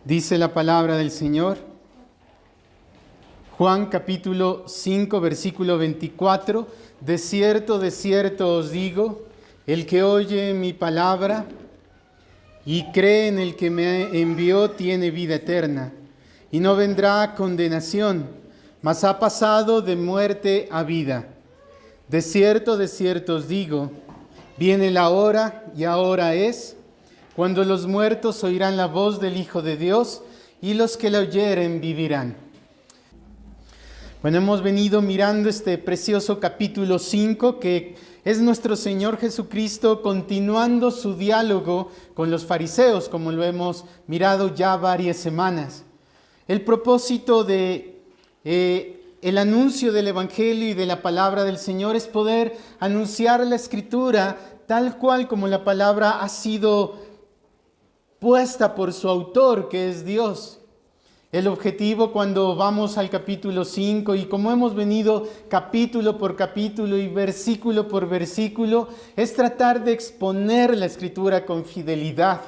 Dice la palabra del Señor, Juan capítulo 5, versículo 24, de cierto os digo, el que oye mi palabra y cree en el que me envió tiene vida eterna, y no vendrá a condenación, mas ha pasado de muerte a vida. De cierto os digo, viene la hora, y ahora es, cuando los muertos oirán la voz del Hijo de Dios, y los que la oyeren vivirán. Bueno, hemos venido mirando este precioso capítulo 5, que es nuestro Señor Jesucristo continuando su diálogo con los fariseos, como lo hemos mirado ya varias semanas. El propósito de el anuncio del Evangelio y de la palabra del Señor es poder anunciar la Escritura tal cual como la palabra ha sido puesta por su autor, que es Dios. El objetivo cuando vamos al capítulo 5 y como hemos venido capítulo por capítulo y versículo por versículo, es tratar de exponer la Escritura con fidelidad.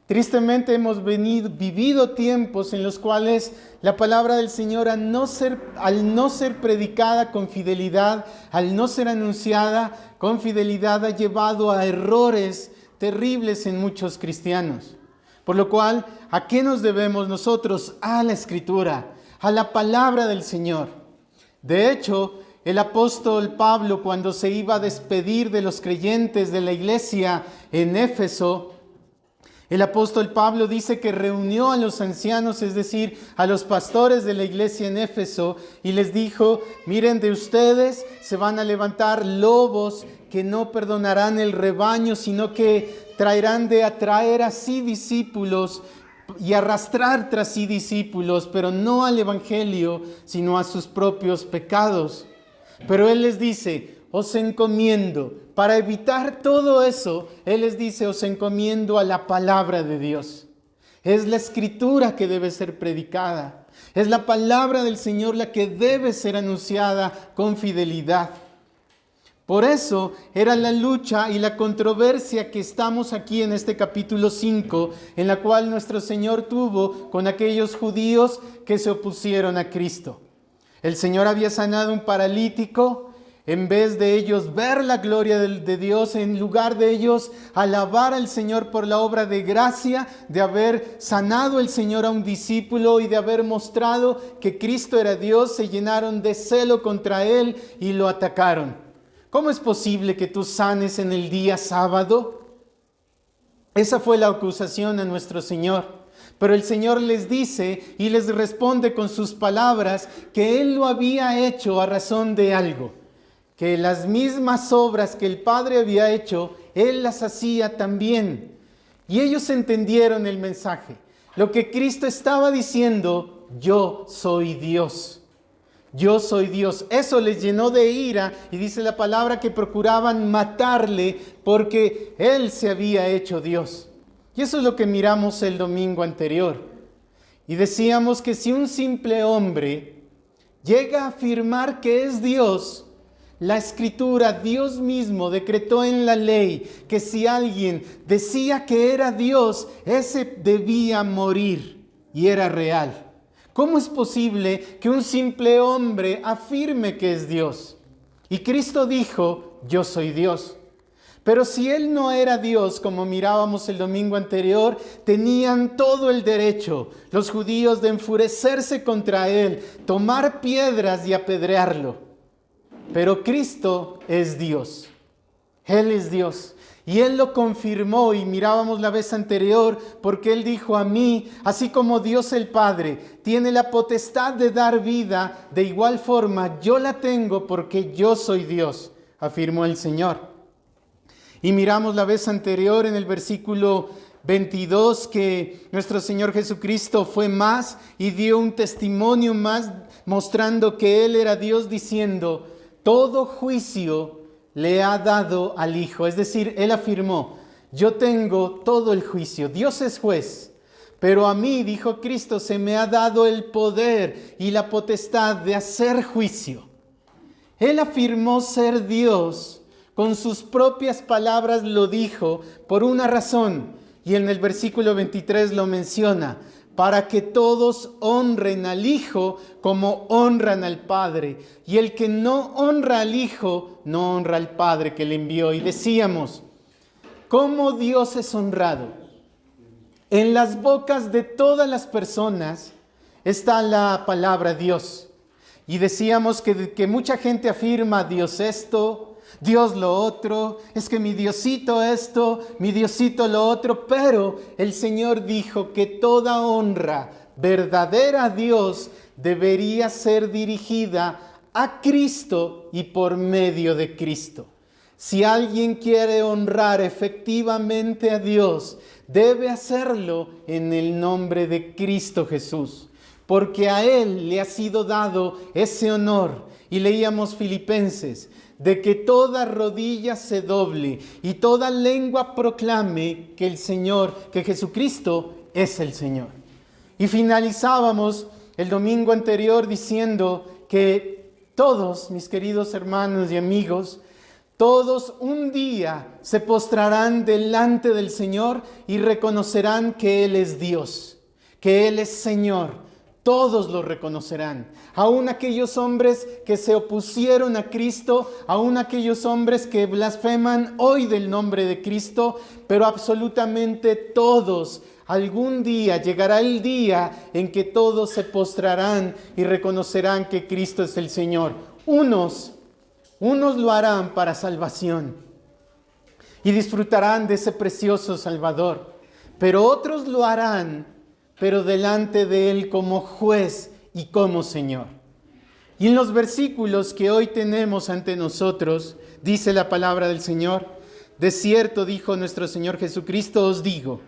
Tristemente hemos vivido tiempos en los cuales la palabra del Señor al no ser predicada con fidelidad, al no ser anunciada con fidelidad, ha llevado a errores terribles en muchos cristianos. Por lo cual, ¿a qué nos debemos nosotros? A la Escritura, a la palabra del Señor. De hecho, el apóstol Pablo, cuando se iba a despedir de los creyentes de la iglesia en Éfeso, el apóstol Pablo dice que reunió a los ancianos, es decir, a los pastores de la iglesia en Éfeso, y les dijo: miren, de ustedes se van a levantar lobos que no perdonarán el rebaño, sino que traerán de atraer a sí discípulos y arrastrar tras sí discípulos, pero no al evangelio, sino a sus propios pecados. Pero él les dice: os encomiendo, para evitar todo eso, él les dice: os encomiendo a la palabra de Dios. Es la Escritura que debe ser predicada. Es la palabra del Señor la que debe ser anunciada con fidelidad. Por eso era la lucha y la controversia que estamos aquí en este capítulo 5, en la cual nuestro Señor tuvo con aquellos judíos que se opusieron a Cristo. El Señor había sanado un paralítico. En vez de ellos ver la gloria de Dios, en lugar de ellos alabar al Señor por la obra de gracia, de haber sanado el Señor a un discípulo y de haber mostrado que Cristo era Dios, se llenaron de celo contra Él y lo atacaron. ¿Cómo es posible que tú sanes en el día sábado? Esa fue la acusación a nuestro Señor. Pero el Señor les dice y les responde con sus palabras que Él lo había hecho a razón de algo. Que las mismas obras que el Padre había hecho, Él las hacía también. Y ellos entendieron el mensaje. Lo que Cristo estaba diciendo: yo soy Dios. Yo soy Dios. Eso les llenó de ira y dice la palabra que procuraban matarle porque Él se había hecho Dios. Y eso es lo que miramos el domingo anterior. Y decíamos que si un simple hombre llega a afirmar que es Dios, la Escritura, Dios mismo decretó en la ley que si alguien decía que era Dios, ese debía morir, y era real. ¿Cómo es posible que un simple hombre afirme que es Dios? Y Cristo dijo: yo soy Dios. Pero si Él no era Dios, como mirábamos el domingo anterior, tenían todo el derecho, los judíos, de enfurecerse contra Él, tomar piedras y apedrearlo. Pero Cristo es Dios. Él es Dios. Y Él lo confirmó y mirábamos la vez anterior porque Él dijo: a mí, así como Dios el Padre tiene la potestad de dar vida, de igual forma yo la tengo porque yo soy Dios, afirmó el Señor. Y miramos la vez anterior en el versículo 22 que nuestro Señor Jesucristo fue más y dio un testimonio más mostrando que Él era Dios, diciendo: todo juicio le ha dado al Hijo. Es decir, Él afirmó: yo tengo todo el juicio. Dios es juez. Pero a mí, dijo Cristo, se me ha dado el poder y la potestad de hacer juicio. Él afirmó ser Dios. Con sus propias palabras lo dijo por una razón: Y en el versículo 23 lo menciona, para que todos honren al Hijo como honran al Padre. Y el que no honra al Hijo, no honra al Padre que le envió. Y decíamos, ¿cómo Dios es honrado? En las bocas de todas las personas está la palabra Dios. Y decíamos que mucha gente afirma Dios esto, Dios lo otro, es que mi Diosito esto, mi Diosito lo otro, pero el Señor dijo que toda honra verdadera a Dios debería ser dirigida a Cristo y por medio de Cristo. Si alguien quiere honrar efectivamente a Dios, debe hacerlo en el nombre de Cristo Jesús, porque a Él le ha sido dado ese honor. Y leíamos Filipenses, de que toda rodilla se doble y toda lengua proclame que el Señor, que Jesucristo es el Señor. Y finalizábamos el domingo anterior diciendo que todos, mis queridos hermanos y amigos, todos un día se postrarán delante del Señor y reconocerán que Él es Dios, que Él es Señor. Todos lo reconocerán, aún aquellos hombres que se opusieron a Cristo, aún aquellos hombres que blasfeman hoy del nombre de Cristo, pero absolutamente todos. Algún día llegará el día en que todos se postrarán y reconocerán que Cristo es el Señor. Unos lo harán para salvación y disfrutarán de ese precioso Salvador, pero otros lo harán pero delante de Él como juez y como Señor. Y en los versículos que hoy tenemos ante nosotros, dice la palabra del Señor, de cierto, dijo nuestro Señor Jesucristo, os digo,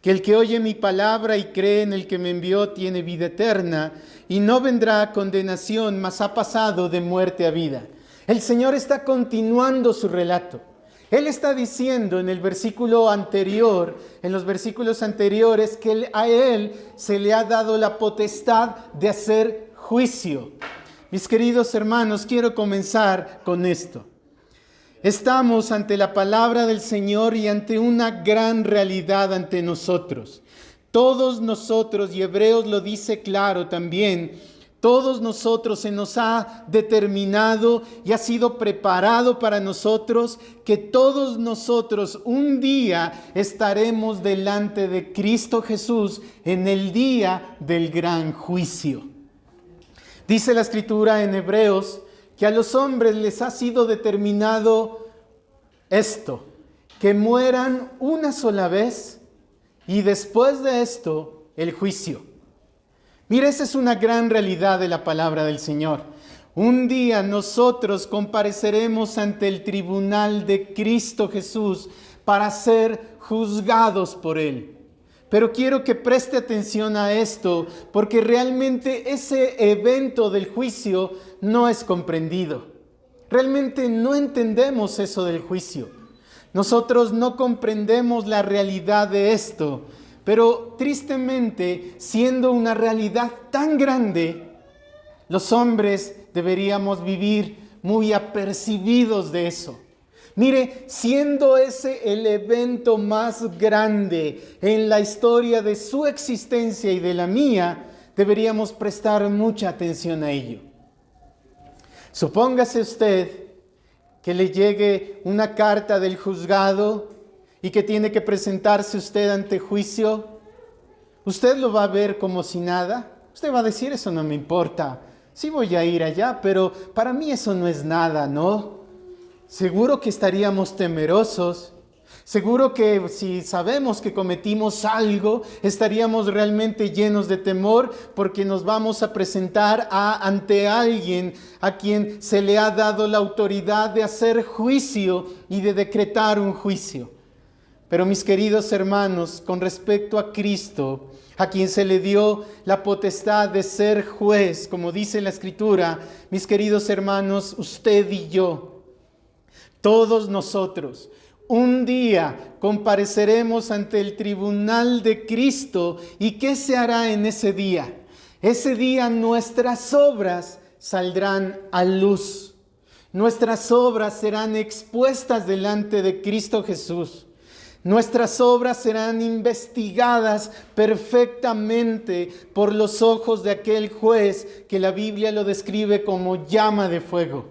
que el que oye mi palabra y cree en el que me envió tiene vida eterna, y no vendrá a condenación, mas ha pasado de muerte a vida. El Señor está continuando su relato. Él está diciendo en el versículo anterior, en los versículos anteriores, que a Él se le ha dado la potestad de hacer juicio. Mis queridos hermanos, quiero comenzar con esto. Estamos ante la palabra del Señor y ante una gran realidad ante nosotros. Todos nosotros, y Hebreos lo dice claro también, todos nosotros se nos ha determinado y ha sido preparado para nosotros que todos nosotros un día estaremos delante de Cristo Jesús en el día del gran juicio. Dice la Escritura en Hebreos que a los hombres les ha sido determinado esto, que mueran una sola vez y después de esto el juicio. Mira, esa es una gran realidad de la palabra del Señor. Un día nosotros compareceremos ante el tribunal de Cristo Jesús para ser juzgados por Él. Pero quiero que preste atención a esto, porque realmente ese evento del juicio no es comprendido. Realmente no entendemos eso del juicio. Nosotros no comprendemos la realidad de esto. Pero tristemente, siendo una realidad tan grande, los hombres deberíamos vivir muy apercibidos de eso. Mire, siendo ese el evento más grande en la historia de su existencia y de la mía, deberíamos prestar mucha atención a ello. Supóngase usted que le llegue una carta del juzgado y que tiene que presentarse usted ante juicio. Usted lo va a ver como si nada. Usted va a decir, eso no me importa. Sí voy a ir allá, pero para mí eso no es nada, ¿no? Seguro que estaríamos temerosos. Seguro que si sabemos que cometimos algo, estaríamos realmente llenos de temor porque nos vamos a presentar ante alguien a quien se le ha dado la autoridad de hacer juicio y de decretar un juicio. Pero mis queridos hermanos, con respecto a Cristo, a quien se le dio la potestad de ser juez, como dice la Escritura, mis queridos hermanos, usted y yo, todos nosotros, un día compareceremos ante el tribunal de Cristo. ¿Y qué se hará en ese día? Ese día nuestras obras saldrán a luz. Nuestras obras serán expuestas delante de Cristo Jesús. Nuestras obras serán investigadas perfectamente por los ojos de aquel juez que la Biblia lo describe como llama de fuego.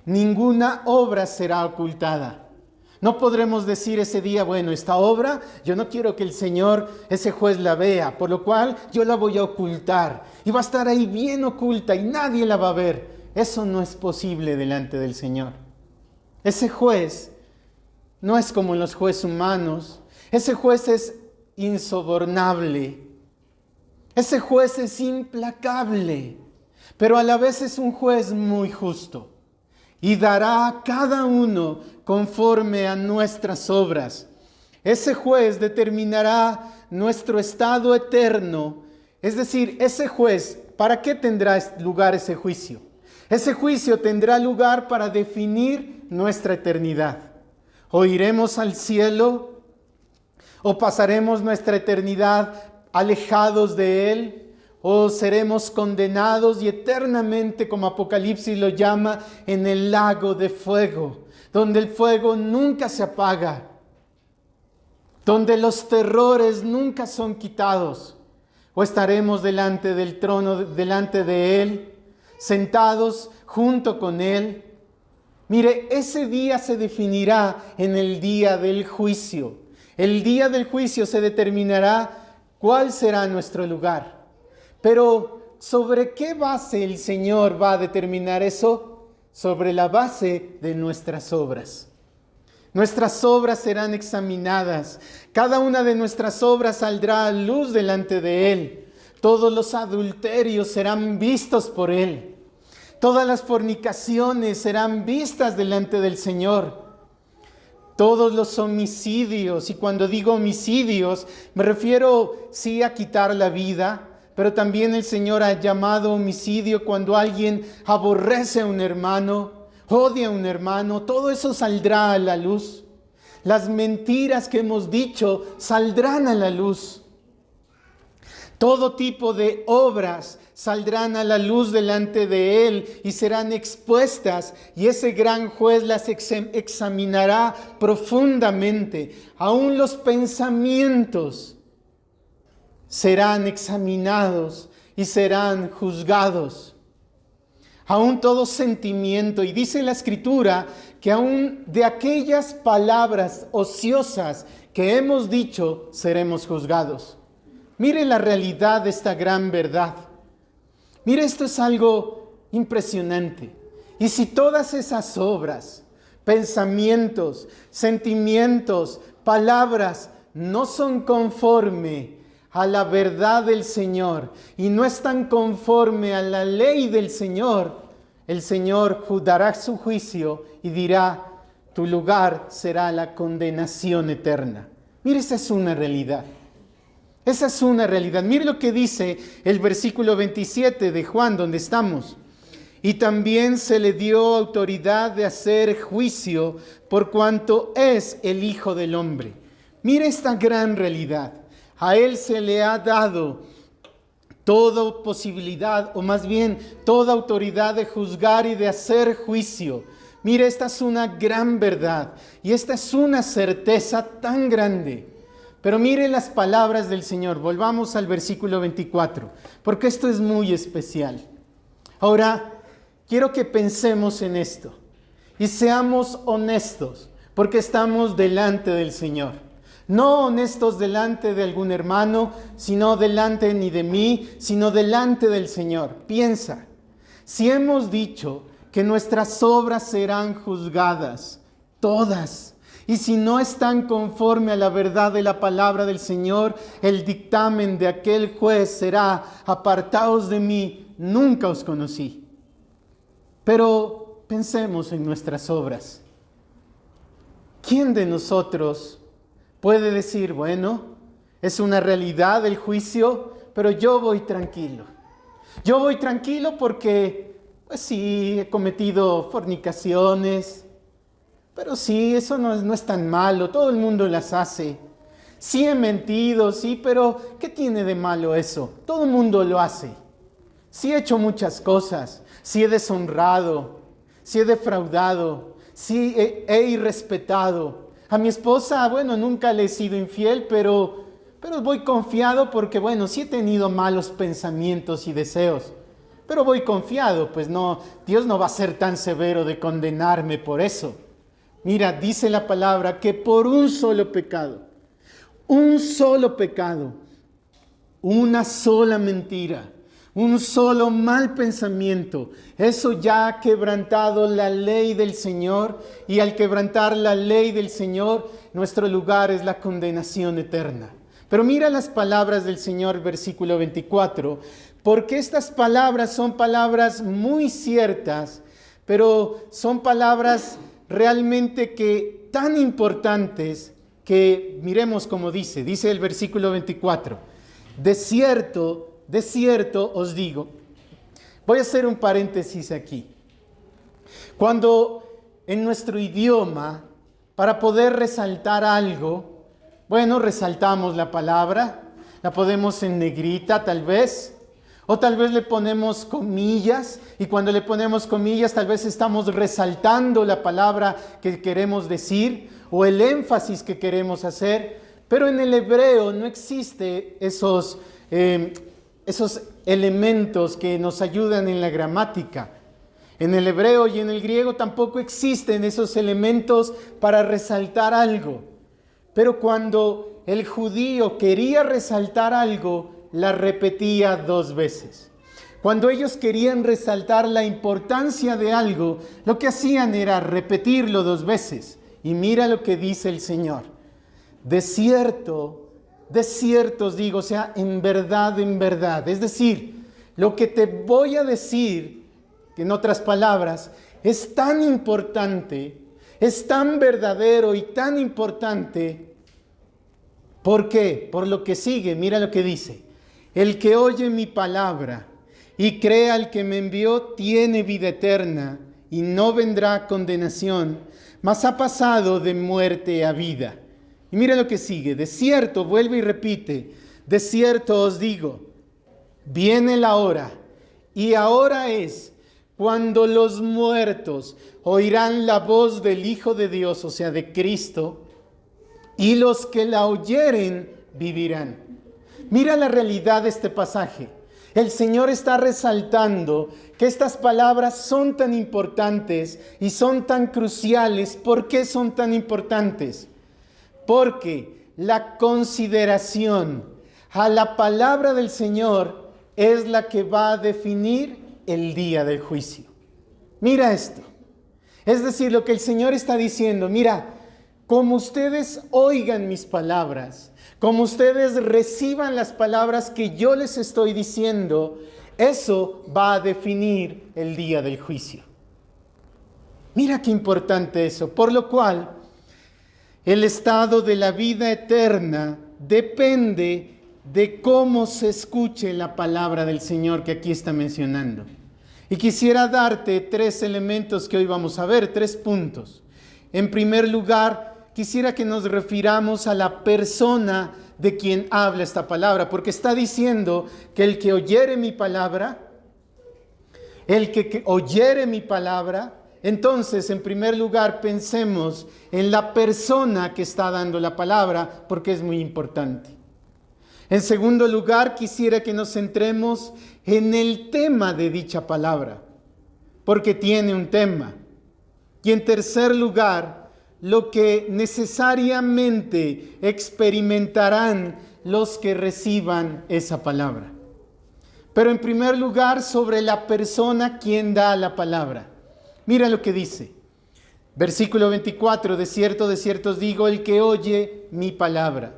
Ninguna obra será ocultada. No podremos decir ese día, bueno, esta obra yo no quiero que el Señor, ese juez, la vea, por lo cual yo la voy a ocultar. Y va a estar ahí bien oculta y nadie la va a ver. Eso no es posible delante del Señor. Ese juez no es como los jueces humanos. Ese juez es insobornable. Ese juez es implacable. Pero a la vez es un juez muy justo. Y dará a cada uno conforme a nuestras obras. Ese juez determinará nuestro estado eterno. Es decir, ese juez, ¿para qué tendrá lugar ese juicio? Ese juicio tendrá lugar para definir nuestra eternidad. O iremos al cielo, o pasaremos nuestra eternidad alejados de Él, o seremos condenados y eternamente, como Apocalipsis lo llama, en el lago de fuego, donde el fuego nunca se apaga, donde los terrores nunca son quitados, o estaremos delante del trono, delante de Él, sentados junto con Él. Mire, ese día se definirá en el día del juicio. El día del juicio se determinará cuál será nuestro lugar. Pero, ¿sobre qué base el Señor va a determinar eso? Sobre la base de nuestras obras. Nuestras obras serán examinadas. Cada una de nuestras obras saldrá a luz delante de Él. Todos los adulterios serán vistos por Él. Todas las fornicaciones serán vistas delante del Señor. Todos los homicidios, y cuando digo homicidios, me refiero sí a quitar la vida, pero también el Señor ha llamado homicidio cuando alguien aborrece a un hermano, odia a un hermano. Todo eso saldrá a la luz. Las mentiras que hemos dicho saldrán a la luz. Todo tipo de obras saldrán a la luz delante de Él y serán expuestas, y ese gran juez las examinará profundamente. Aún los pensamientos serán examinados y serán juzgados. Aún todo sentimiento. Y dice la Escritura que aún de aquellas palabras ociosas que hemos dicho, seremos juzgados. Mire la realidad de esta gran verdad. Mire, esto es algo impresionante. Y si todas esas obras, pensamientos, sentimientos, palabras no son conforme a la verdad del Señor y no están conforme a la ley del Señor, el Señor dará su juicio y dirá, tu lugar será la condenación eterna. Mire, esa es una realidad. Esa es una realidad. Mire lo que dice el versículo 27 de Juan, donde estamos. Y también se le dio autoridad de hacer juicio por cuanto es el Hijo del Hombre. Mire esta gran realidad. A Él se le ha dado toda posibilidad, o más bien toda autoridad de juzgar y de hacer juicio. Mire, esta es una gran verdad y esta es una certeza tan grande. Pero mire las palabras del Señor. Volvamos al versículo 24, porque esto es muy especial. Ahora, quiero que pensemos en esto y seamos honestos, porque estamos delante del Señor. No honestos delante de algún hermano, sino delante ni de mí, sino delante del Señor. Piensa, si hemos dicho que nuestras obras serán juzgadas, todas, y si no están conforme a la verdad de la palabra del Señor, el dictamen de aquel juez será, apartaos de mí, nunca os conocí. Pero pensemos en nuestras obras. ¿Quién de nosotros puede decir, bueno, es una realidad el juicio, pero yo voy tranquilo? Yo voy tranquilo porque, pues sí, he cometido fornicaciones, pero sí, eso no es tan malo, todo el mundo las hace. Sí he mentido, sí, pero ¿qué tiene de malo eso? Todo el mundo lo hace. Sí he hecho muchas cosas, sí he deshonrado, sí he defraudado, sí he irrespetado. A mi esposa, bueno, nunca le he sido infiel, pero voy confiado porque, bueno, sí he tenido malos pensamientos y deseos. Pero voy confiado, pues no, Dios no va a ser tan severo de condenarme por eso. Mira, dice la palabra que por un solo pecado, una sola mentira, un solo mal pensamiento, eso ya ha quebrantado la ley del Señor, y al quebrantar la ley del Señor, nuestro lugar es la condenación eterna. Pero mira las palabras del Señor, versículo 24, porque estas palabras son palabras muy ciertas, pero son palabras realmente que tan importantes que miremos cómo dice el versículo 24, de cierto os digo. Voy a hacer un paréntesis aquí. Cuando en nuestro idioma, para poder resaltar algo, bueno, resaltamos la palabra, la ponemos en negrita tal vez, o tal vez le ponemos comillas, y cuando le ponemos comillas tal vez estamos resaltando la palabra que queremos decir o el énfasis que queremos hacer, pero en el hebreo no existe esos elementos que nos ayudan en la gramática. En el hebreo y en el griego tampoco existen esos elementos para resaltar algo. Pero cuando el judío quería resaltar algo, la repetía 2 veces. Cuando ellos querían resaltar la importancia de algo, lo que hacían era repetirlo 2 veces. Y mira lo que dice el Señor. De cierto os digo, o sea, en verdad. Es decir, lo que te voy a decir, en otras palabras, es tan importante, es tan verdadero y tan importante. ¿Por qué? Por lo que sigue, mira lo que dice. El que oye mi palabra y crea al que me envió tiene vida eterna y no vendrá a condenación, mas ha pasado de muerte a vida. Y mira lo que sigue. De cierto, vuelve y repite, de cierto os digo, viene la hora, y ahora es cuando los muertos oirán la voz del Hijo de Dios, o sea, de Cristo, y los que la oyeren vivirán. Mira la realidad de este pasaje. El Señor está resaltando que estas palabras son tan importantes y son tan cruciales. ¿Por qué son tan importantes? Porque la consideración a la palabra del Señor es la que va a definir el día del juicio. Mira esto. Es decir, lo que el Señor está diciendo, mira, como ustedes oigan mis palabras, como ustedes reciban las palabras que yo les estoy diciendo, eso va a definir el día del juicio. Mira qué importante eso. Por lo cual, el estado de la vida eterna depende de cómo se escuche la palabra del Señor que aquí está mencionando. Y quisiera darte 3 elementos que hoy vamos a ver, 3 puntos. En primer lugar, quisiera que nos refiramos a la persona de quien habla esta palabra, porque está diciendo que el que oyere mi palabra, entonces en primer lugar pensemos en la persona que está dando la palabra, porque es muy importante. En segundo lugar, quisiera que nos centremos en el tema de dicha palabra, porque tiene un tema. Y en tercer lugar, lo que necesariamente experimentarán los que reciban esa palabra. Pero en primer lugar, sobre la persona quien da la palabra. Mira lo que dice. Versículo 24, de cierto os digo, el que oye mi palabra.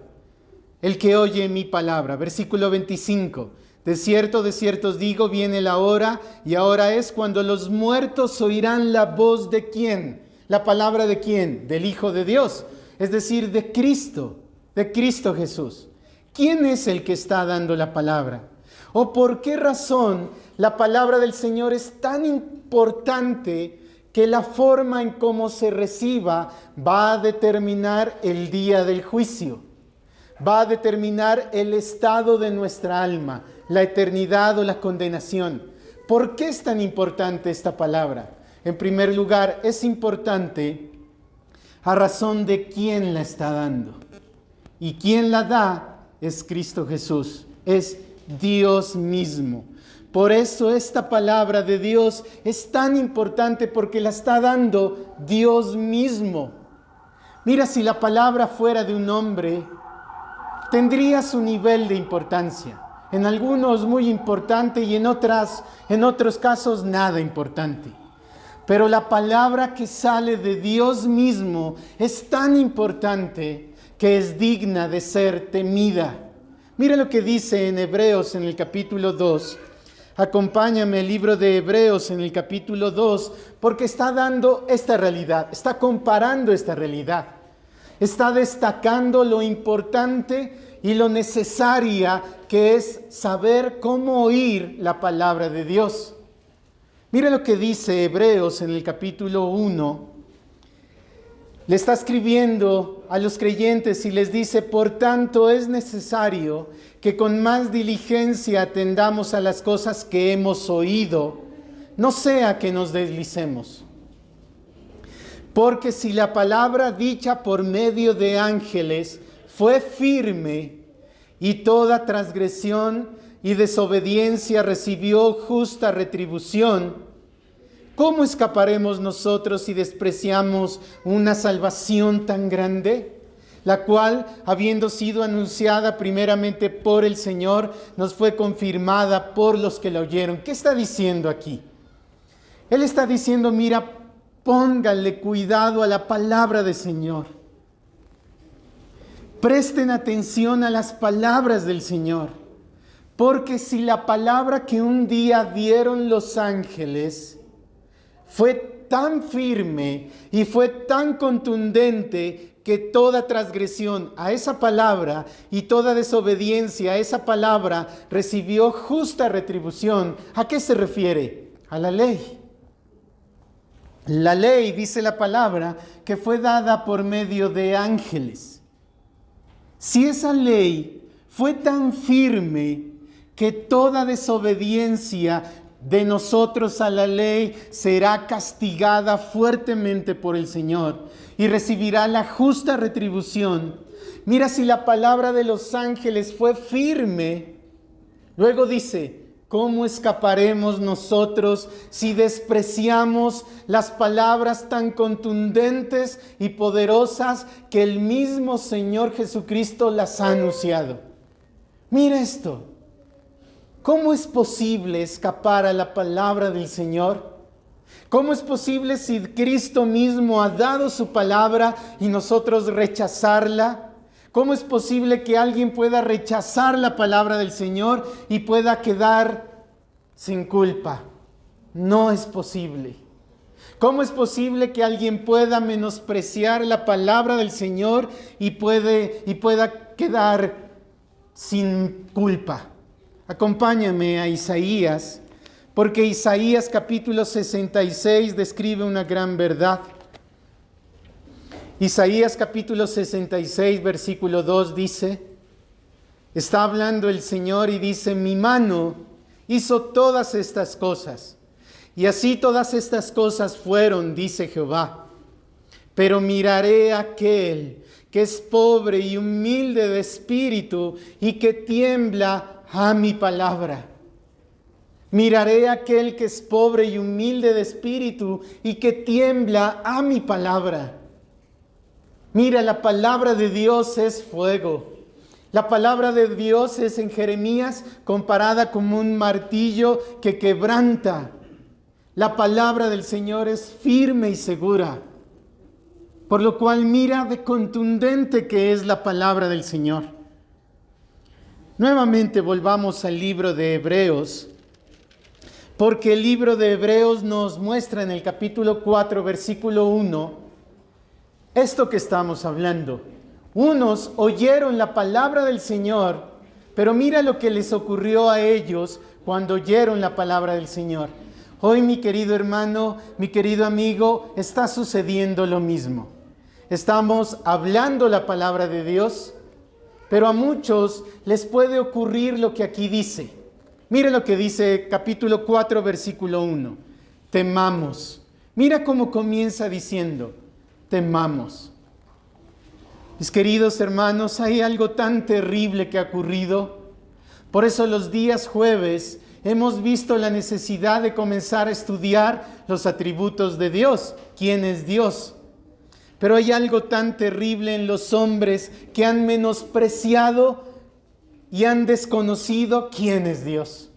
El que oye mi palabra. Versículo 25, de cierto os digo, viene la hora, y ahora es cuando los muertos oirán la voz de ¿quién? ¿La palabra de quién? Del Hijo de Dios, es decir, de Cristo Jesús. ¿Quién es el que está dando la palabra? ¿O por qué razón la palabra del Señor es tan importante que la forma en cómo se reciba va a determinar el día del juicio? Va a determinar el estado de nuestra alma, la eternidad o la condenación. ¿Por qué es tan importante esta palabra? En primer lugar, es importante a razón de quién la está dando. Y quien la da es Cristo Jesús, es Dios mismo. Por eso esta palabra de Dios es tan importante, porque la está dando Dios mismo. Mira, si la palabra fuera de un hombre, tendría su nivel de importancia. En algunos muy importante y en otros casos nada importante. Pero la palabra que sale de Dios mismo es tan importante que es digna de ser temida. Mira lo que dice en Hebreos en el capítulo 2. Acompáñame al libro de Hebreos en el capítulo 2, porque está dando esta realidad, está comparando esta realidad. Está destacando lo importante y lo necesaria que es saber cómo oír la palabra de Dios. Mira lo que dice Hebreos en el capítulo 1. Le está escribiendo a los creyentes y les dice: por tanto es necesario que con más diligencia atendamos a las cosas que hemos oído, no sea que nos deslicemos. Porque si la palabra dicha por medio de ángeles fue firme, y toda transgresión y desobediencia recibió justa retribución, ¿cómo escaparemos nosotros si despreciamos una salvación tan grande? La cual, habiendo sido anunciada primeramente por el Señor, nos fue confirmada por los que la oyeron. ¿Qué está diciendo aquí? Él está diciendo: mira, pónganle cuidado a la palabra del Señor. Presten atención a las palabras del Señor. Porque si la palabra que un día dieron los ángeles fue tan firme y fue tan contundente que toda transgresión a esa palabra y toda desobediencia a esa palabra recibió justa retribución, ¿a qué se refiere? A la ley. La ley, dice la palabra, que fue dada por medio de ángeles. Si esa ley fue tan firme que toda desobediencia de nosotros a la ley será castigada fuertemente por el Señor y recibirá la justa retribución. Mira, si la palabra de los ángeles fue firme, luego dice: ¿cómo escaparemos nosotros si despreciamos las palabras tan contundentes y poderosas que el mismo Señor Jesucristo las ha anunciado? Mira esto. ¿Cómo es posible escapar a la palabra del Señor? ¿Cómo es posible si Cristo mismo ha dado su palabra y nosotros rechazarla? ¿Cómo es posible que alguien pueda rechazar la palabra del Señor y pueda quedar sin culpa? No es posible. ¿Cómo es posible que alguien pueda menospreciar la palabra del Señor y pueda quedar sin culpa? Acompáñame a Isaías, porque Isaías capítulo 66 describe una gran verdad. Isaías capítulo 66, versículo 2 dice, está hablando el Señor y dice: mi mano hizo todas estas cosas, y así todas estas cosas fueron, dice Jehová. Pero miraré a aquel que es pobre y humilde de espíritu y que tiembla a mi palabra. Miraré a aquel que es pobre y humilde de espíritu y que tiembla a mi palabra. Mira, la palabra de Dios es fuego. La palabra de Dios es en Jeremías comparada como un martillo que quebranta. La palabra del Señor es firme y segura. Por lo cual mira de contundente que es la palabra del Señor. Nuevamente volvamos al libro de Hebreos, porque el libro de Hebreos nos muestra en el capítulo 4, versículo 1, esto que estamos hablando. Unos oyeron la palabra del Señor, pero mira lo que les ocurrió a ellos cuando oyeron la palabra del Señor. Hoy, mi querido hermano, mi querido amigo, está sucediendo lo mismo. Estamos hablando la palabra de Dios, pero a muchos les puede ocurrir lo que aquí dice. Mira lo que dice capítulo 4, versículo 1. Temamos. Mira cómo comienza diciendo: temamos. Mis queridos hermanos, hay algo tan terrible que ha ocurrido. Por eso los días jueves hemos visto la necesidad de comenzar a estudiar los atributos de Dios. ¿Quién es Dios? Pero hay algo tan terrible en los hombres que han menospreciado y han desconocido quién es Dios.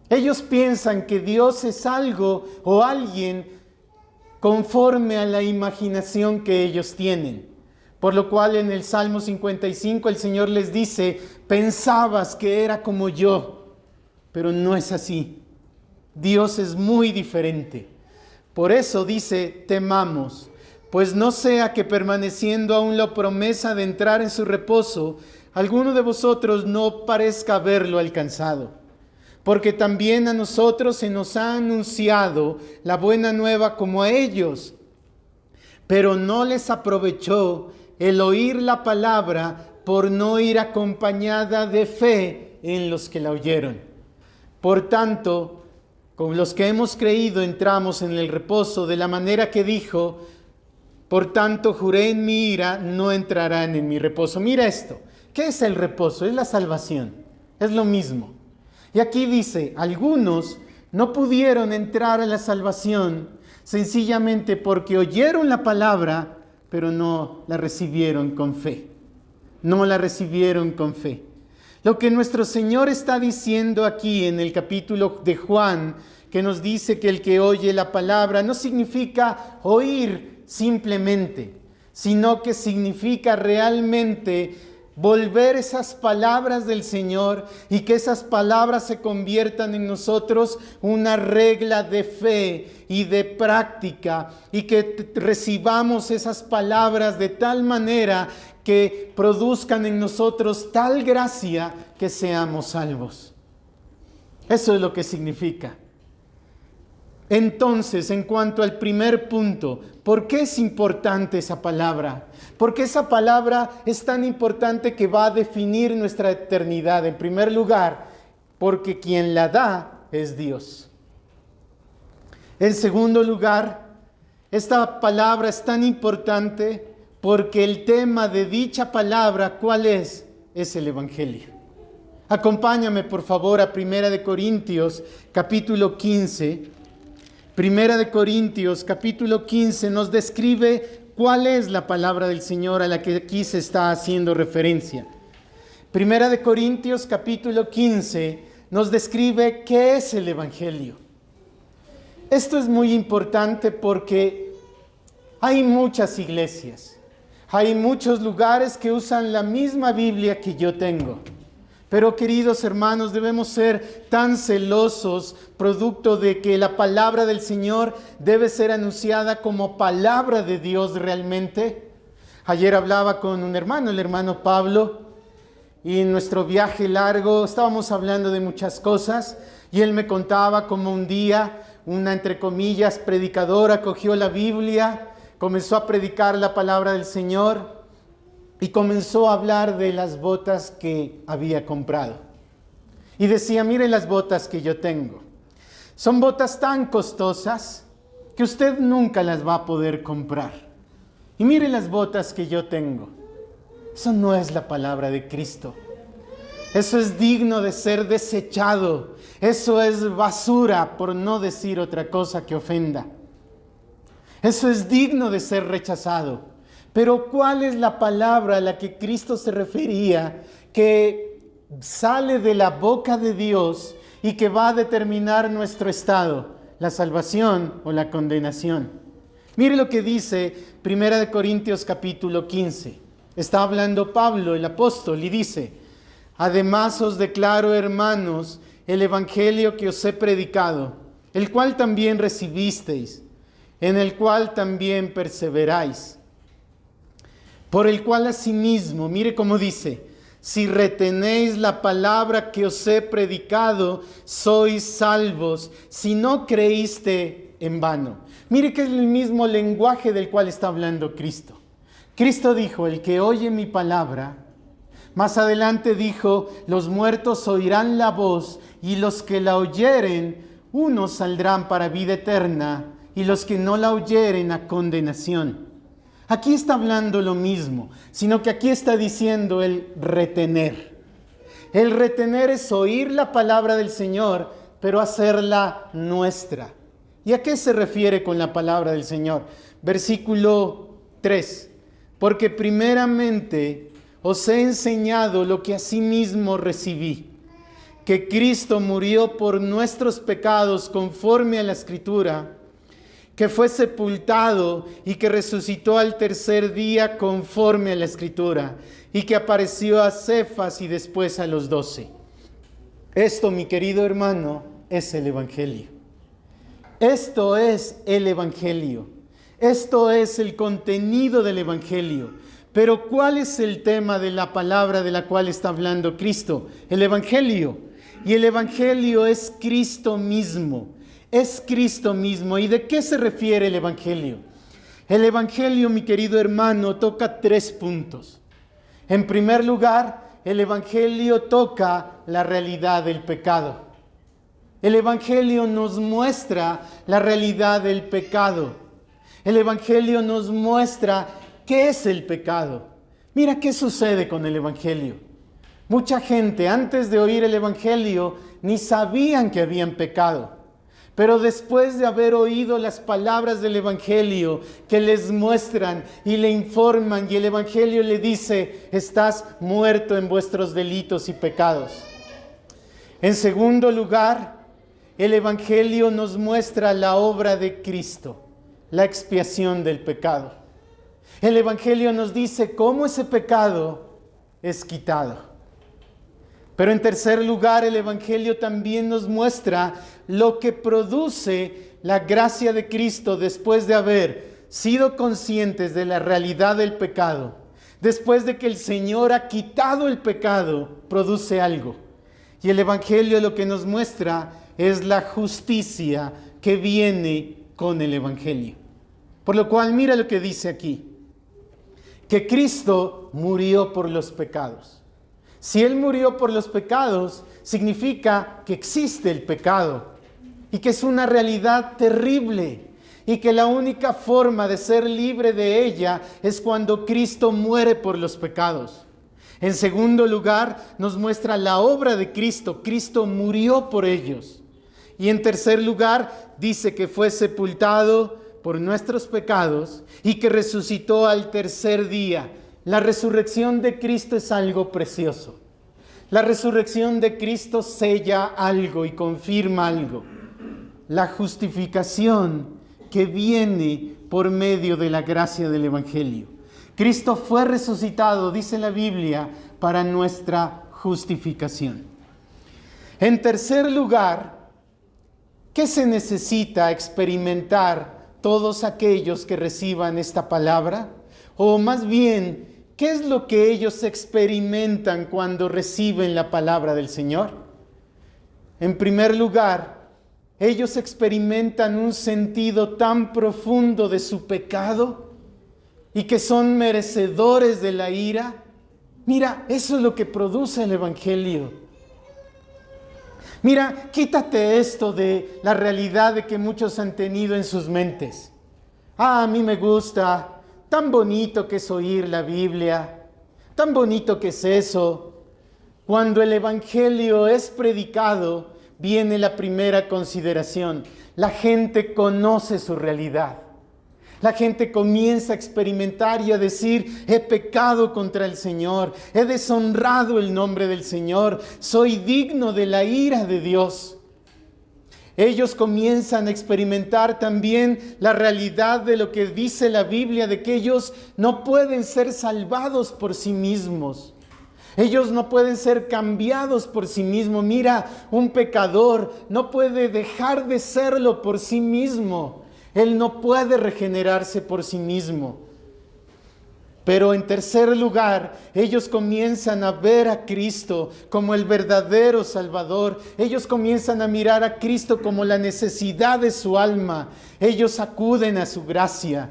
Ellos piensan que Dios es algo o alguien conforme a la imaginación que ellos tienen. Por lo cual en el Salmo 55 el Señor les dice: pensabas que era como yo, pero no es así. Dios es muy diferente. Por eso dice: temamos, pues no sea que permaneciendo aún la promesa de entrar en su reposo, alguno de vosotros no parezca haberlo alcanzado. Porque también a nosotros se nos ha anunciado la buena nueva como a ellos, pero no les aprovechó el oír la palabra por no ir acompañada de fe en los que la oyeron. Por tanto, con los que hemos creído entramos en el reposo, de la manera que dijo: por tanto juré en mi ira, no entrarán en mi reposo. Mira esto, ¿qué es el reposo? Es la salvación, es lo mismo. Y aquí dice: algunos no pudieron entrar a la salvación sencillamente porque oyeron la palabra, pero no la recibieron con fe. No la recibieron con fe. Lo que nuestro Señor está diciendo aquí en el capítulo de Juan, que nos dice que el que oye la palabra no significa oír simplemente, sino que significa realmente volver esas palabras del Señor y que esas palabras se conviertan en nosotros una regla de fe y de práctica, y que recibamos esas palabras de tal manera que produzcan en nosotros tal gracia que seamos salvos. Eso es lo que significa. Entonces, en cuanto al primer punto, ¿por qué es importante esa palabra? Porque esa palabra es tan importante que va a definir nuestra eternidad. En primer lugar, porque quien la da es Dios. En segundo lugar, esta palabra es tan importante porque el tema de dicha palabra, ¿cuál es? Es el Evangelio. Acompáñame por favor a 1 Corintios capítulo 15. Primera de Corintios capítulo 15 nos describe cuál es la palabra del Señor a la que aquí se está haciendo referencia. Primera de Corintios capítulo 15 nos describe qué es el Evangelio. Esto es muy importante porque hay muchas iglesias, hay muchos lugares que usan la misma Biblia que yo tengo. Pero queridos hermanos, debemos ser tan celosos, producto de que la palabra del Señor debe ser anunciada como palabra de Dios realmente. Ayer hablaba con un hermano, el hermano Pablo, y en nuestro viaje largo estábamos hablando de muchas cosas, y él me contaba cómo un día una, entre comillas, predicadora cogió la Biblia, comenzó a predicar la palabra del Señor, y comenzó a hablar de las botas que había comprado. Y decía: miren las botas que yo tengo. Son botas tan costosas que usted nunca las va a poder comprar. Y miren las botas que yo tengo. Eso no es la palabra de Cristo. Eso es digno de ser desechado. Eso es basura, por no decir otra cosa que ofenda. Eso es digno de ser rechazado. Pero ¿cuál es la palabra a la que Cristo se refería, que sale de la boca de Dios y que va a determinar nuestro estado? ¿La salvación o la condenación? Mire lo que dice 1 Corintios capítulo 15. Está hablando Pablo, el apóstol, y dice: además os declaro, hermanos, el evangelio que os he predicado, el cual también recibisteis, en el cual también perseveráis, por el cual asimismo, mire cómo dice: si retenéis la palabra que os he predicado, sois salvos, si no creíste en vano. Mire que es el mismo lenguaje del cual está hablando Cristo. Cristo dijo: el que oye mi palabra. Más adelante dijo: los muertos oirán la voz, y los que la oyeren, unos saldrán para vida eterna, y los que no la oyeren a condenación. Aquí está hablando lo mismo, sino que aquí está diciendo el retener. El retener es oír la palabra del Señor, pero hacerla nuestra. ¿Y a qué se refiere con la palabra del Señor? Versículo 3. Porque primeramente os he enseñado lo que asimismo recibí, que Cristo murió por nuestros pecados conforme a la Escritura, que fue sepultado y que resucitó al tercer día conforme a la Escritura, y que apareció a Cefas y después a los 12. Esto, mi querido hermano, es el Evangelio. Esto es el Evangelio. Esto es el contenido del Evangelio. Pero ¿cuál es el tema de la palabra de la cual está hablando Cristo? El Evangelio. Y el Evangelio es Cristo mismo. Es Cristo mismo. ¿Y de qué se refiere el Evangelio? El Evangelio, mi querido hermano, toca 3 puntos. En primer lugar, el Evangelio toca la realidad del pecado. El Evangelio nos muestra la realidad del pecado. El Evangelio nos muestra qué es el pecado. Mira qué sucede con el Evangelio. Mucha gente antes de oír el Evangelio ni sabían que habían pecado. Pero después de haber oído las palabras del Evangelio que les muestran y le informan, y el Evangelio le dice: estás muerto en vuestros delitos y pecados. En segundo lugar, el Evangelio nos muestra la obra de Cristo, la expiación del pecado. El Evangelio nos dice cómo ese pecado es quitado. Pero en tercer lugar, el Evangelio también nos muestra lo que produce la gracia de Cristo después de haber sido conscientes de la realidad del pecado. Después de que el Señor ha quitado el pecado, produce algo. Y el Evangelio lo que nos muestra es la justicia que viene con el Evangelio. Por lo cual, mira lo que dice aquí: que Cristo murió por los pecados. Si Él murió por los pecados, significa que existe el pecado y que es una realidad terrible y que la única forma de ser libre de ella es cuando Cristo muere por los pecados. En segundo lugar, nos muestra la obra de Cristo. Cristo murió por ellos. Y en tercer lugar, dice que fue sepultado por nuestros pecados y que resucitó al tercer día. La resurrección de Cristo es algo precioso. La resurrección de Cristo sella algo y confirma algo. La justificación que viene por medio de la gracia del Evangelio. Cristo fue resucitado, dice la Biblia, para nuestra justificación. En tercer lugar, ¿qué se necesita experimentar todos aquellos que reciban esta palabra? O más bien, ¿qué es lo que ellos experimentan cuando reciben la palabra del Señor? En primer lugar, ellos experimentan un sentido tan profundo de su pecado y que son merecedores de la ira. Mira, eso es lo que produce el Evangelio. Mira, quítate esto de la realidad de que muchos han tenido en sus mentes. A mí me gusta. Tan bonito que es oír la Biblia, tan bonito que es eso. Cuando el Evangelio es predicado, viene la primera consideración. La gente conoce su realidad. La gente comienza a experimentar y a decir: he pecado contra el Señor, he deshonrado el nombre del Señor, soy digno de la ira de Dios. Ellos comienzan a experimentar también la realidad de lo que dice la Biblia, de que ellos no pueden ser salvados por sí mismos. Ellos no pueden ser cambiados por sí mismos. Mira, un pecador no puede dejar de serlo por sí mismo. Él no puede regenerarse por sí mismo. Pero en tercer lugar, ellos comienzan a ver a Cristo como el verdadero Salvador. Ellos comienzan a mirar a Cristo como la necesidad de su alma. Ellos acuden a su gracia,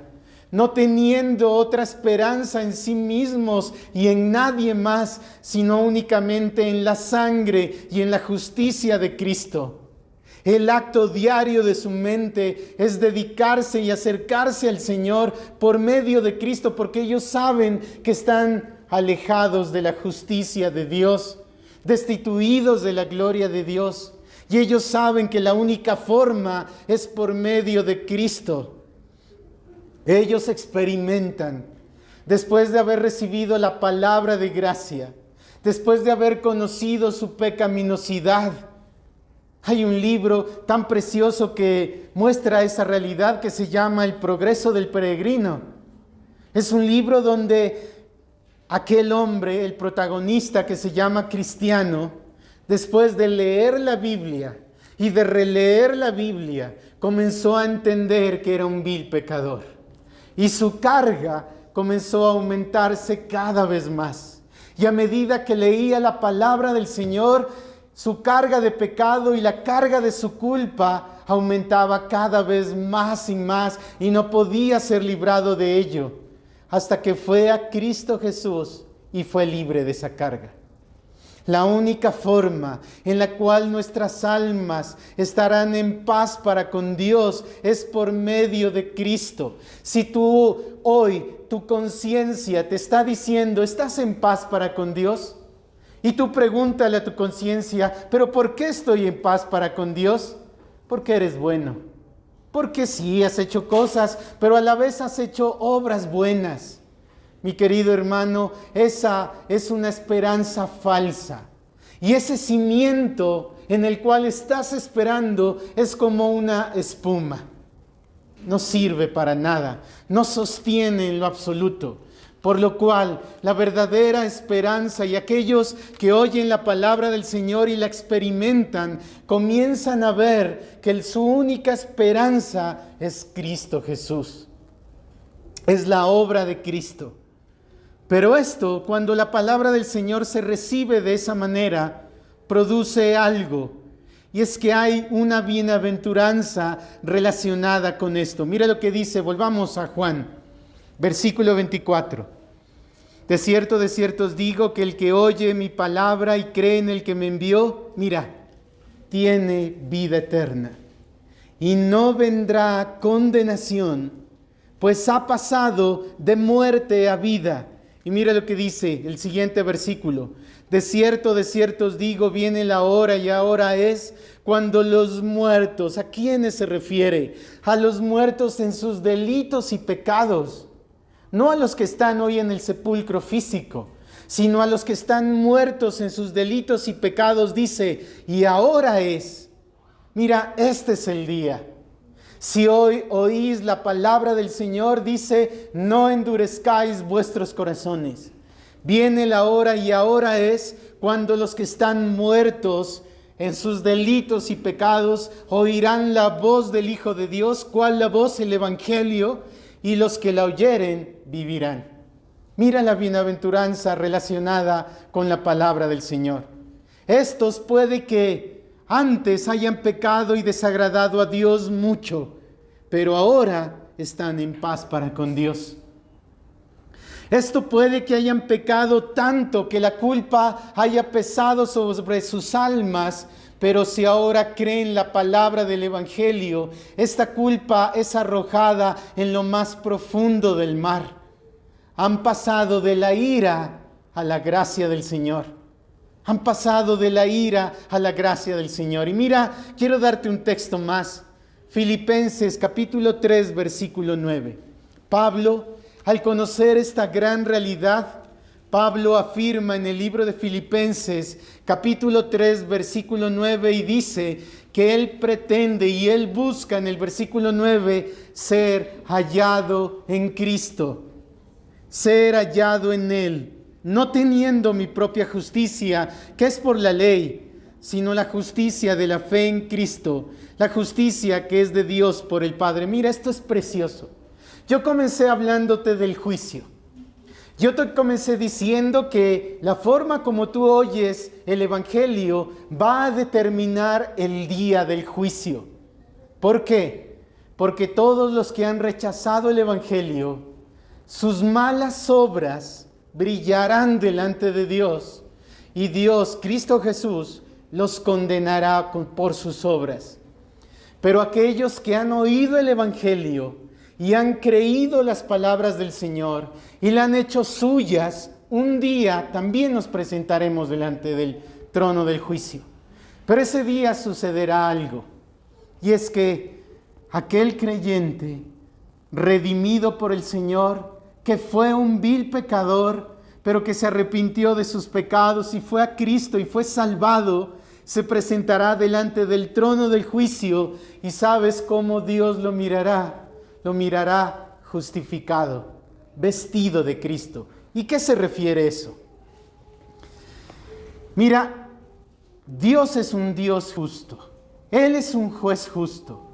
no teniendo otra esperanza en sí mismos y en nadie más, sino únicamente en la sangre y en la justicia de Cristo. El acto diario de su mente es dedicarse y acercarse al Señor por medio de Cristo, porque ellos saben que están alejados de la justicia de Dios, destituidos de la gloria de Dios. Y ellos saben que la única forma es por medio de Cristo. Ellos experimentan, después de haber recibido la palabra de gracia, después de haber conocido su pecaminosidad. Hay un libro tan precioso que muestra esa realidad que se llama El progreso del peregrino. Es un libro donde aquel hombre, el protagonista que se llama Cristiano, después de leer la Biblia y de releer la Biblia, comenzó a entender que era un vil pecador. Y su carga comenzó a aumentarse cada vez más. Y a medida que leía la palabra del Señor, su carga de pecado y la carga de su culpa aumentaba cada vez más y más, y no podía ser librado de ello, hasta que fue a Cristo Jesús y fue libre de esa carga. La única forma en la cual nuestras almas estarán en paz para con Dios es por medio de Cristo. Si tú hoy, tu conciencia te está diciendo, ¿estás en paz para con Dios? Y tú pregúntale a tu conciencia, ¿pero por qué estoy en paz para con Dios? Porque eres bueno. Porque sí, has hecho cosas, pero a la vez has hecho obras buenas. Mi querido hermano, esa es una esperanza falsa. Y ese cimiento en el cual estás esperando es como una espuma. No sirve para nada, no sostiene en lo absoluto. Por lo cual, la verdadera esperanza y aquellos que oyen la palabra del Señor y la experimentan, comienzan a ver que su única esperanza es Cristo Jesús. Es la obra de Cristo. Pero esto, cuando la palabra del Señor se recibe de esa manera, produce algo. Y es que hay una bienaventuranza relacionada con esto. Mira lo que dice, volvamos a Juan, versículo 24. De cierto os digo que el que oye mi palabra y cree en el que me envió, mira, tiene vida eterna. Y no vendrá condenación, pues ha pasado de muerte a vida. Y mira lo que dice el siguiente versículo. De cierto os digo, viene la hora y ahora es cuando los muertos, ¿a quiénes se refiere? A los muertos en sus delitos y pecados. No a los que están hoy en el sepulcro físico, sino a los que están muertos en sus delitos y pecados, dice, y ahora es. Mira, este es el día. Si hoy oís la palabra del Señor, dice, no endurezcáis vuestros corazones. Viene la hora y ahora es cuando los que están muertos en sus delitos y pecados oirán la voz del Hijo de Dios. ¿Cuál la voz? El Evangelio. Y los que la oyeren vivirán. Mira la bienaventuranza relacionada con la palabra del Señor. Estos puede que antes hayan pecado y desagradado a Dios mucho, pero ahora están en paz para con Dios. Esto puede que hayan pecado tanto que la culpa haya pesado sobre sus almas, pero si ahora creen la palabra del Evangelio, esta culpa es arrojada en lo más profundo del mar. Han pasado de la ira a la gracia del Señor. Han pasado de la ira a la gracia del Señor. Y mira, quiero darte un texto más. Filipenses capítulo 3, versículo 9. Pablo, al conocer esta gran realidad, Pablo afirma en el libro de Filipenses capítulo 3, versículo 9, y dice que él pretende y él busca en el versículo 9 ser hallado en Cristo, ser hallado en Él, no teniendo mi propia justicia, que es por la ley, sino la justicia de la fe en Cristo, la justicia que es de Dios por el Padre. Mira, esto es precioso. Yo comencé hablándote del juicio. Yo te comencé diciendo que la forma como tú oyes el Evangelio va a determinar el día del juicio. ¿Por qué? Porque todos los que han rechazado el Evangelio, sus malas obras brillarán delante de Dios, y Dios, Cristo Jesús, los condenará por sus obras. Pero aquellos que han oído el Evangelio y han creído las palabras del Señor y la han hecho suyas, un día también nos presentaremos delante del trono del juicio. Pero ese día sucederá algo, y es que aquel creyente redimido por el Señor, que fue un vil pecador, pero que se arrepintió de sus pecados y fue a Cristo y fue salvado, se presentará delante del trono del juicio, y ¿sabes cómo Dios lo mirará? Lo mirará justificado, vestido de Cristo. ¿Y qué se refiere eso? Mira, Dios es un Dios justo. Él es un juez justo.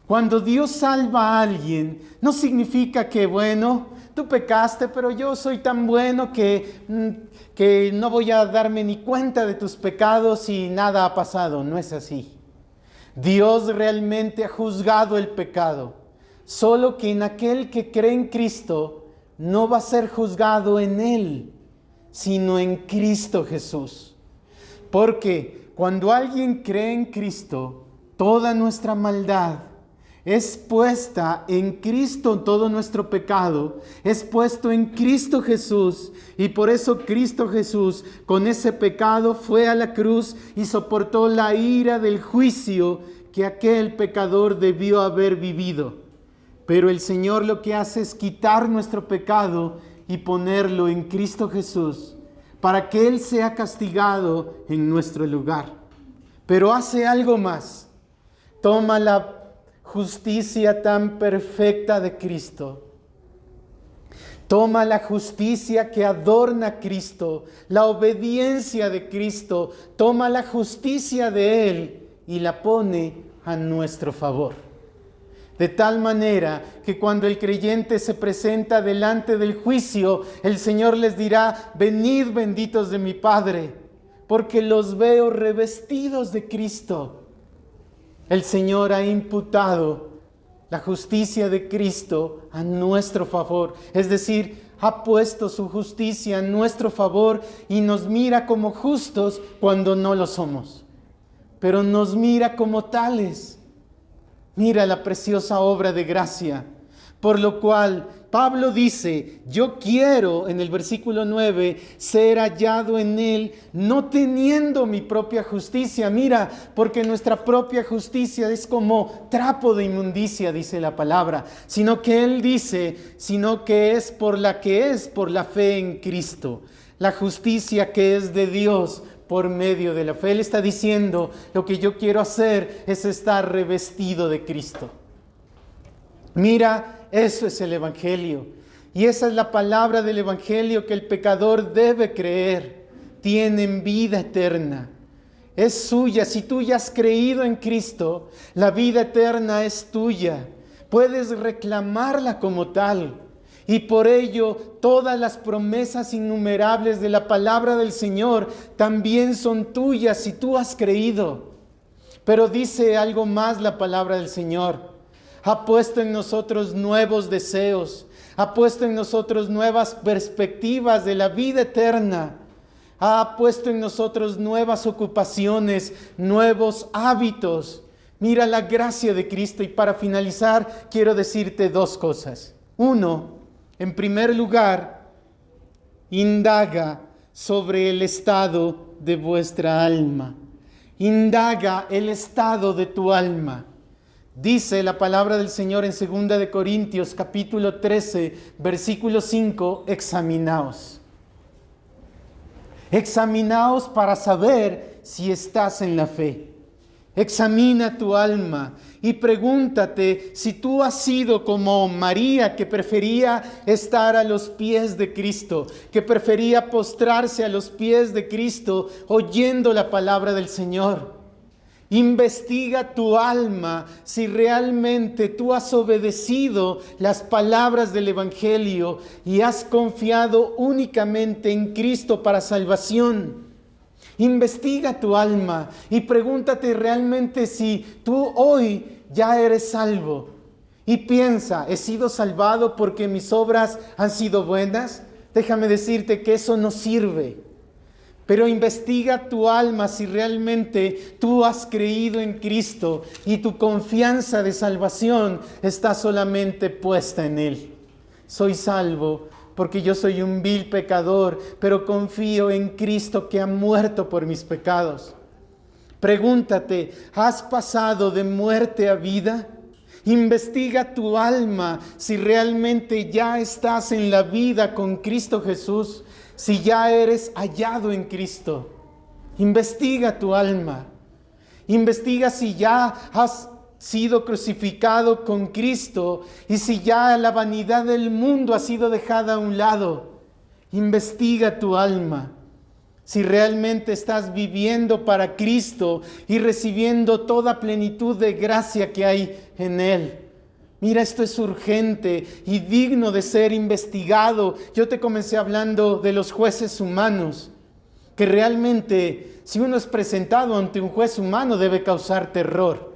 Cuando Dios salva a alguien, no significa que, bueno, tú pecaste, pero yo soy tan bueno que no voy a darme ni cuenta de tus pecados y nada ha pasado. No es así. Dios realmente ha juzgado el pecado. Solo que en aquel que cree en Cristo, no va a ser juzgado en Él, sino en Cristo Jesús. Porque cuando alguien cree en Cristo, toda nuestra maldad es puesta en Cristo, todo nuestro pecado es puesto en Cristo Jesús. Y por eso Cristo Jesús con ese pecado fue a la cruz y soportó la ira del juicio que aquel pecador debió haber vivido. Pero el Señor lo que hace es quitar nuestro pecado y ponerlo en Cristo Jesús, para que Él sea castigado en nuestro lugar. Pero hace algo más. Toma la justicia tan perfecta de Cristo. Toma la justicia que adorna a Cristo, la obediencia de Cristo. Toma la justicia de Él y la pone a nuestro favor. De tal manera que cuando el creyente se presenta delante del juicio, el Señor les dirá: venid benditos de mi Padre, porque los veo revestidos de Cristo. El Señor ha imputado la justicia de Cristo a nuestro favor. Es decir, ha puesto su justicia a nuestro favor y nos mira como justos cuando no lo somos. Pero nos mira como tales. Mira la preciosa obra de gracia, por lo cual Pablo dice: yo quiero, en el versículo 9, ser hallado en Él, no teniendo mi propia justicia. Mira, porque nuestra propia justicia es como trapo de inmundicia, dice la palabra, sino que Él dice, sino que es por la fe en Cristo, la justicia que es de Dios por medio de la fe. Él está diciendo: lo que yo quiero hacer es estar revestido de Cristo. Mira, eso es el Evangelio. Y esa es la palabra del Evangelio que el pecador debe creer. Tienen vida eterna. Es suya. Si tú ya has creído en Cristo, la vida eterna es tuya. Puedes reclamarla como tal. Y por ello, todas las promesas innumerables de la palabra del Señor también son tuyas si tú has creído. Pero dice algo más la palabra del Señor. Ha puesto en nosotros nuevos deseos. Ha puesto en nosotros nuevas perspectivas de la vida eterna. Ha puesto en nosotros nuevas ocupaciones, nuevos hábitos. Mira la gracia de Cristo. Y para finalizar, quiero decirte dos cosas. Uno, en primer lugar, indaga sobre el estado de vuestra alma. Indaga el estado de tu alma. Dice la palabra del Señor en 2 de Corintios capítulo 13, versículo 5, examinaos. Examinaos para saber si estás en la fe. Examina tu alma y pregúntate si tú has sido como María, que prefería estar a los pies de Cristo, que prefería postrarse a los pies de Cristo oyendo la palabra del Señor. Investiga tu alma si realmente tú has obedecido las palabras del Evangelio y has confiado únicamente en Cristo para salvación. Investiga tu alma y pregúntate realmente si tú hoy ya eres salvo. Y piensa: ¿he sido salvado porque mis obras han sido buenas? Déjame decirte que eso no sirve. Pero investiga tu alma si realmente tú has creído en Cristo y tu confianza de salvación está solamente puesta en Él. Soy salvo porque yo soy un vil pecador, pero confío en Cristo que ha muerto por mis pecados. Pregúntate, ¿has pasado de muerte a vida? Investiga tu alma si realmente ya estás en la vida con Cristo Jesús, si ya eres hallado en Cristo. Investiga tu alma. Investiga si ya has sido crucificado con Cristo y si ya la vanidad del mundo ha sido dejada a un lado. Investiga tu alma. Si realmente estás viviendo para Cristo y recibiendo toda plenitud de gracia que hay en Él. Mira, esto es urgente y digno de ser investigado. Yo te comencé hablando de los jueces humanos, que realmente si uno es presentado ante un juez humano debe causar terror.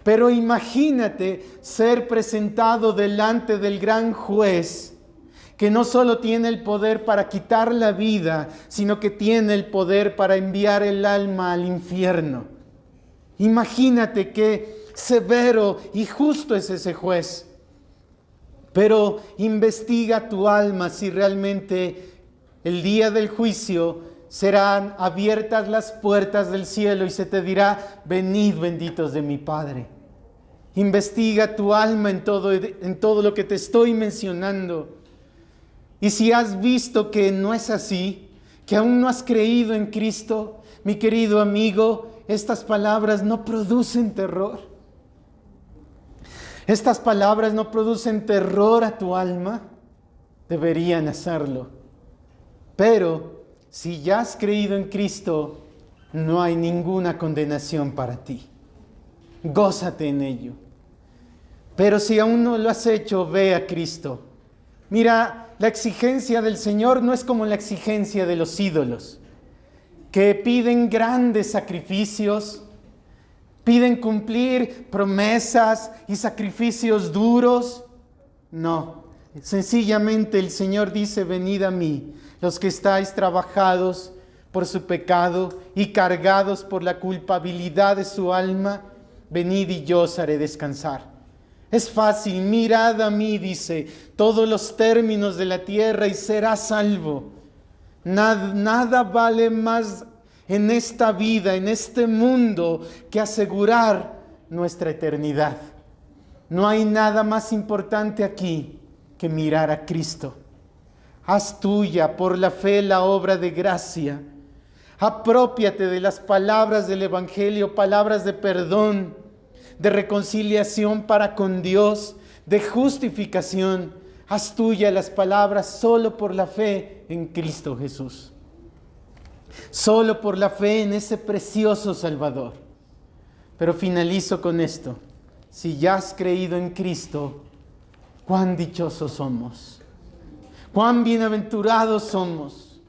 Pero imagínate ser presentado delante del gran juez, que no solo tiene el poder para quitar la vida, sino que tiene el poder para enviar el alma al infierno. Imagínate qué severo y justo es ese juez. Pero investiga tu alma si realmente el día del juicio serán abiertas las puertas del cielo y se te dirá: venid, benditos de mi Padre. Investiga tu alma en todo lo que te estoy mencionando. Y si has visto que no es así, que aún no has creído en Cristo, mi querido amigo, estas palabras no producen terror. Estas palabras no producen terror a tu alma, deberían hacerlo. Pero si ya has creído en Cristo, no hay ninguna condenación para ti. Gózate en ello. Pero si aún no lo has hecho, ve a Cristo. Mira, la exigencia del Señor no es como la exigencia de los ídolos, que piden grandes sacrificios, piden cumplir promesas y sacrificios duros. No, sencillamente el Señor dice: venid a mí, los que estáis trabajados por su pecado y cargados por la culpabilidad de su alma, venid y yo os haré descansar. Es fácil, mirad a mí, dice, todos los términos de la tierra y serás salvo. Nada vale más en esta vida, en este mundo, que asegurar nuestra eternidad. No hay nada más importante aquí que mirar a Cristo. Haz tuya por la fe la obra de gracia. Aprópiate de las palabras del Evangelio, palabras de perdón, de reconciliación para con Dios, de justificación. Haz tuya las palabras solo por la fe en Cristo Jesús. Solo por la fe en ese precioso Salvador. Pero finalizo con esto. Si ya has creído en Cristo, cuán dichosos somos. Cuán bienaventurados somos.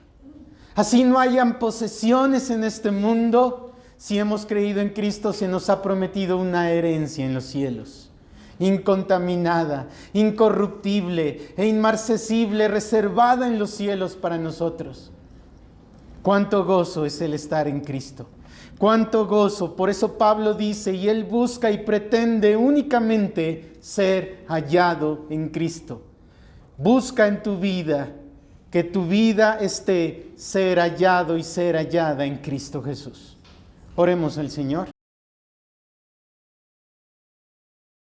Así no hayan posesiones en este mundo. Si hemos creído en Cristo, se nos ha prometido una herencia en los cielos, incontaminada, incorruptible e inmarcesible, reservada en los cielos para nosotros. Cuánto gozo es el estar en Cristo. Cuánto gozo. Por eso Pablo dice, y él busca y pretende únicamente ser hallado en Cristo. Busca en tu vida, que tu vida esté ser hallado y ser hallada en Cristo Jesús. Oremos al Señor.